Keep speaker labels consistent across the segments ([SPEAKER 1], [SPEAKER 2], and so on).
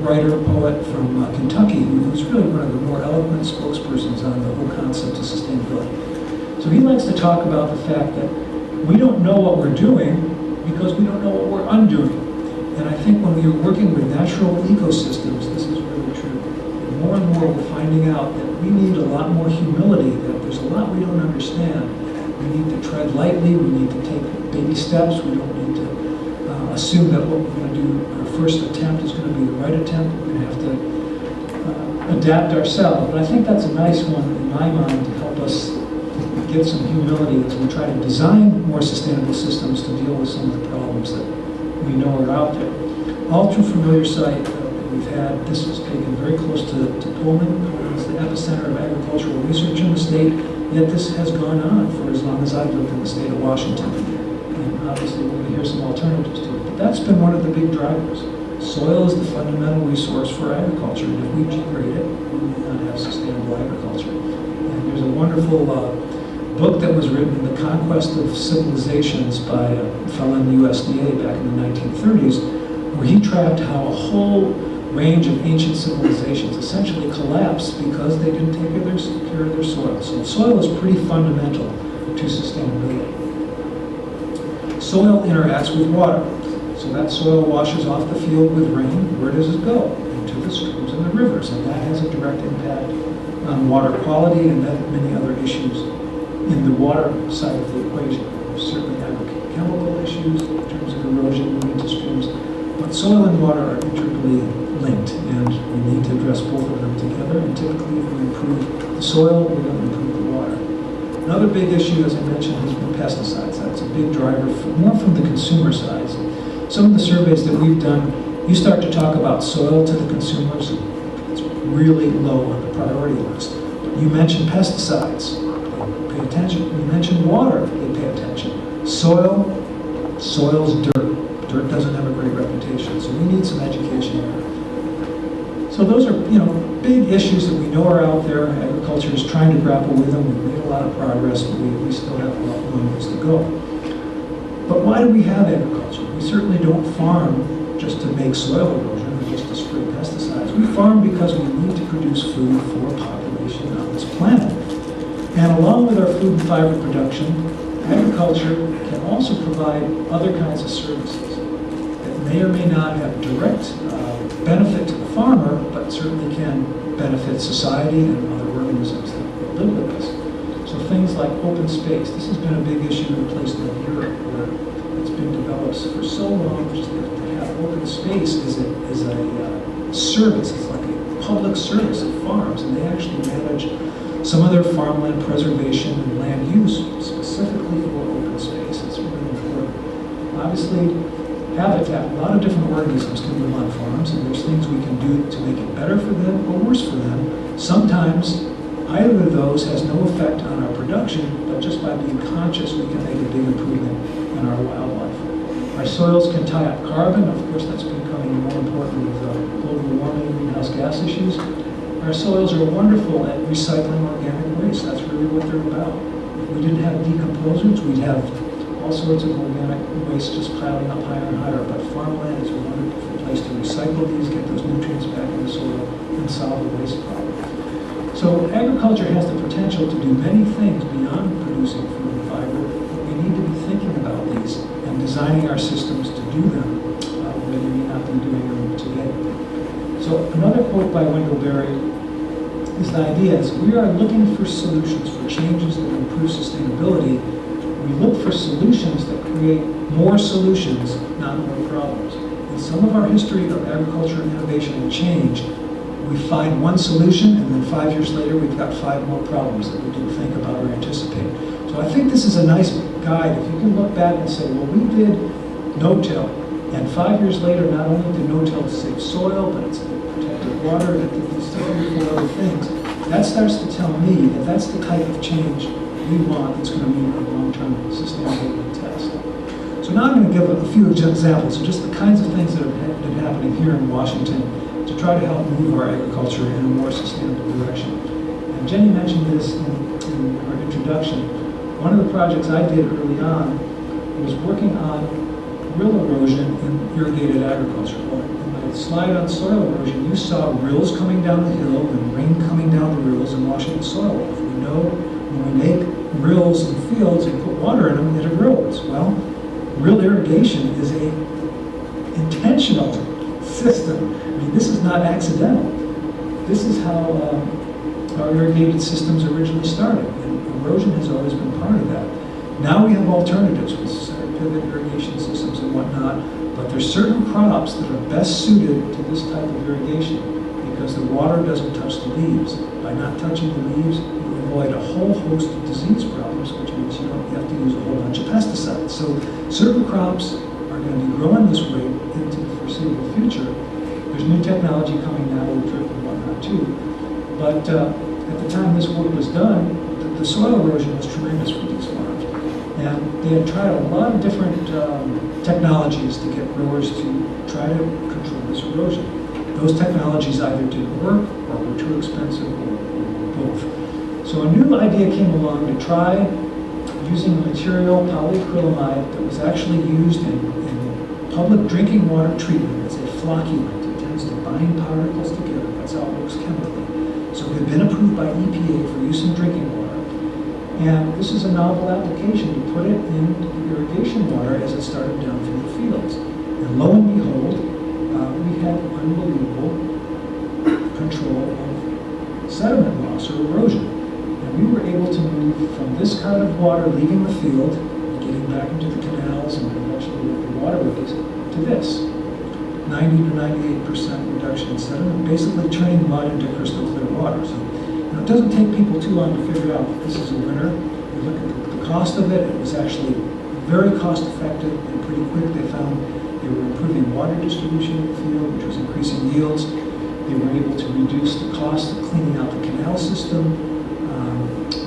[SPEAKER 1] writer, poet from Kentucky, who's really one of the more eloquent spokespersons on the whole concept of sustainability. So he likes to talk about the fact that we don't know what we're doing because we don't know what we're undoing. And I think when we're working with natural ecosystems, this is really true. And more we're finding out that we need a lot more humility, that there's a lot we don't understand. We need to tread lightly, we need to take baby steps, we don't need to assume that what we're going to do, our first attempt is going to be the right attempt. We're going to have to adapt ourselves. But I think that's a nice one in my mind to help us get some humility as we try to design more sustainable systems to deal with some of the problems that we know are out there. All through familiar site that we've had, this was taken very close to Pullman. It's the epicenter of agricultural research in the state, yet this has gone on for as long as I've lived in the state of Washington. And obviously we're going to hear some alternatives to it. But that's been one of the big drivers. Soil is the fundamental resource for agriculture, and if we degrade it, we may not have sustainable agriculture. And there's a wonderful book that was written, The Conquest of Civilizations, by a fellow in the USDA back in the 1930s, where he tracked how a whole range of ancient civilizations essentially collapsed because they didn't take care of their soil. So soil is pretty fundamental to sustainability. Soil interacts with water. So that soil washes off the field with rain. Where does it go? Into the streams and the rivers. And that has a direct impact on water quality and many other issues in the water side of the equation. There's certainly agrochemical issues in terms of erosion moving to streams. But soil and water are integrally linked, and we need to address both of them together. And typically, if we improve the soil, we're going to improve the water. Another big issue, as I mentioned, has been pesticides. That's a big driver, more from the consumer side. Some of the surveys that we've done, you start to talk about soil to the consumers, it's really low on the priority list. You mentioned pesticides, they pay attention. You mentioned water, they pay attention. Soil's dirt. Dirt doesn't have a great reputation, so we need some education there. So those are, big issues that we know are out there. Agriculture is trying to grapple with them. We've made a lot of progress, but we still have a lot more ways to go. But why do we have agriculture? We certainly don't farm just to make soil erosion or just to spray pesticides. We farm because we need to produce food for a population on this planet. And along with our food and fiber production, agriculture can also provide other kinds of services that may or may not have direct benefit to the farmer, but certainly can benefit society and other organisms that live with us. So things like open space. This has been a big issue in places like Europe, where it's been developed for so long just to have open space is a service. It's like a public service of farms, and they actually manage some of their farmland preservation and land use specifically for open space. It's really important. Obviously, habitat, a lot of different organisms can live on farms, and there's things we can do to make it better for them or worse for them. Sometimes either of those has no effect on our production, but just by being conscious, we can make a big improvement in our wildlife. Our soils can tie up carbon. Of course, that's becoming more important with global warming and greenhouse gas issues. Our soils are wonderful at recycling organic waste. That's really what they're about. If we didn't have decomposers, we'd have all sorts of organic waste just piling up higher and higher. But farmland is a wonderful place to recycle these, get those nutrients back in the soil, and solve the waste problem. So agriculture has the potential to do many things beyond producing food and fiber, but we need to be thinking about these and designing our systems to do them, where we may not be doing them today. So another quote by Wendell Berry is the idea is we are looking for solutions for changes that improve sustainability. We look for solutions that create more solutions, not more problems. In some of our history of agriculture, innovation, and change, we find one solution, and then 5 years later, we've got 5 more problems that we didn't think about or anticipate. So I think this is a nice guide. If you can look back and say, well, we did no-till, and 5 years later, not only did no-till save soil, but it's protected water, and it did these 3 or 4 other things. That starts to tell me that that's the type of change we want that's going to meet our long-term sustainability test. So now I'm going to give a few examples of just the kinds of things that have been happening here in Washington to try to help move our agriculture in a more sustainable direction. And Jenny mentioned this in her introduction. One of the projects I did early on was working on rill erosion in irrigated agriculture. Well, in my slide on soil erosion, you saw rills coming down the hill and rain coming down the rills and washing the soil off. We know when we make rills in fields and put water in them, it erodes. Well, rill irrigation is a intentional system. I mean, this is not accidental. This is how our irrigated systems originally started, and erosion has always been part of that. Now we have alternatives with pivot irrigation systems and whatnot, but there's certain crops that are best suited to this type of irrigation because the water doesn't touch the leaves. By not touching the leaves, you avoid a whole host of disease problems, which means you don't have to use a whole bunch of pesticides. So certain crops are going to be growing this way into the foreseeable future. There's new technology coming now with drip and whatnot too. But at the time this work was done, the soil erosion was tremendous for these farms. And they had tried a lot of different technologies to get growers to try to control this erosion. Those technologies either didn't work or were too expensive or both. So a new idea came along to try using a material, polyacrylamide, that was actually used in public drinking water treatment as a flocculant. It tends to bind particles together. That's how it works chemically. So it had been approved by EPA for use in drinking water. And this is a novel application to put it in the irrigation water as it started down through the fields. And lo and behold, we had unbelievable control of sediment loss or erosion. And we were able to move from this kind of water leaving the field, getting back into the canals and eventually the waterways, to this. 90 to 98% reduction in sediment, basically turning mud into crystal clear water. So, it doesn't take people too long to figure out that this is a winner. You look at the cost of it, it was actually very cost effective and pretty quick. They found they were improving water distribution in the field, which was increasing yields. They were able to reduce the cost of cleaning out the canal system,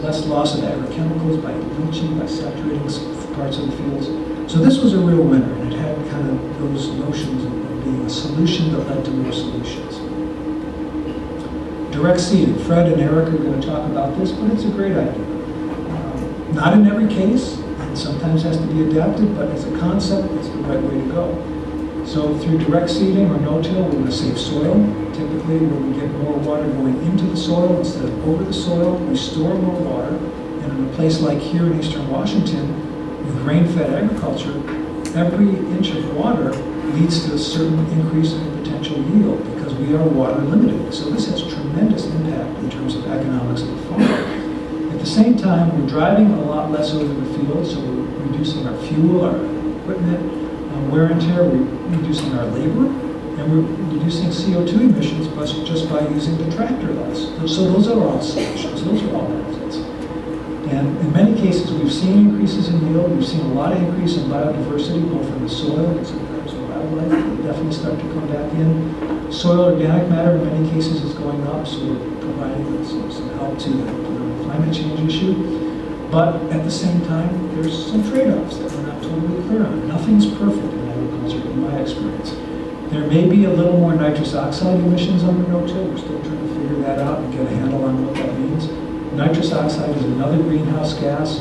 [SPEAKER 1] less loss of agrochemicals by leaching, by saturating parts of the fields. So this was a real winner, and it had kind of those notions of being a solution that led to more solutions. Direct seeding. Fred and Eric are going to talk about this, but it's a great idea. Not in every case, and sometimes has to be adapted, but as a concept, it's the right way to go. So through direct seeding or no-till, we're going to save soil. Typically, where we get more water going into the soil instead of over the soil, we store more water. And in a place like here in eastern Washington, with rain-fed agriculture, every inch of water leads to a certain increase in potential yield because we are water limited. So this has tremendous impact in terms of economics of the farm. At the same time, we're driving a lot less over the field, so we're reducing our fuel, our equipment, wear and tear, we're reducing our labor, and we're reducing CO2 emissions just by using the tractor less. So those are all solutions, those are all benefits. And in many cases, we've seen increases in yield, we've seen a lot of increase in biodiversity, both in the soil and sometimes in wildlife. They definitely start to come back in. Soil organic matter in many cases is going up, so we're providing some help to the climate change issue. But at the same time, there's some trade-offs that we're not totally clear on. Nothing's perfect in agriculture, in my experience. There may be a little more nitrous oxide emissions on the no-till. We're still trying to figure that out and get a handle on what that means. Nitrous oxide is another greenhouse gas,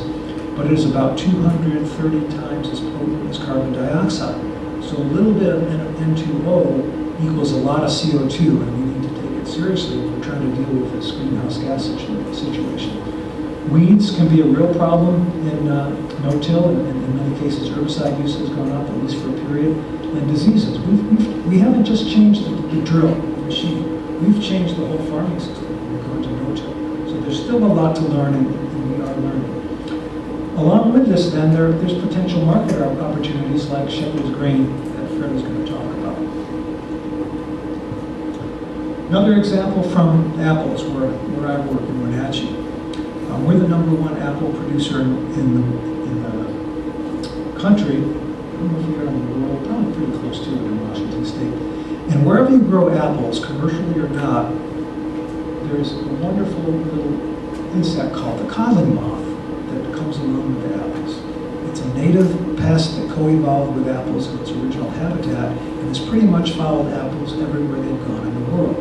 [SPEAKER 1] but it is about 230 times as potent as carbon dioxide. So a little bit of N2O equals a lot of CO2, and we need to take it seriously if we're trying to deal with this greenhouse gas situation. Weeds can be a real problem in no-till, and in many cases herbicide use has gone up, at least for a period, and diseases. We haven't just changed the drill, the machine. We've changed the whole farming system when we're going to no-till. So there's still a lot to learn, and we are learning. Along with this, then, there's potential market opportunities like Shepherd's grain that Fred is going to talk about. Another example from apples, where I work in Wenatchee. We're the #1 apple producer in the country. I don't know if we are in the world, probably pretty close to it in Washington State. And wherever you grow apples, commercially or not, there's a wonderful little insect called the codling moth that comes along with the apples. It's a native pest that co-evolved with apples in its original habitat and has pretty much followed apples everywhere they've gone in the world.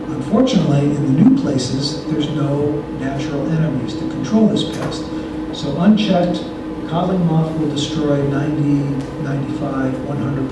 [SPEAKER 1] Unfortunately, in the new places, there's no natural enemies to control this pest. So unchecked, codling moth will destroy 90, 95, 100%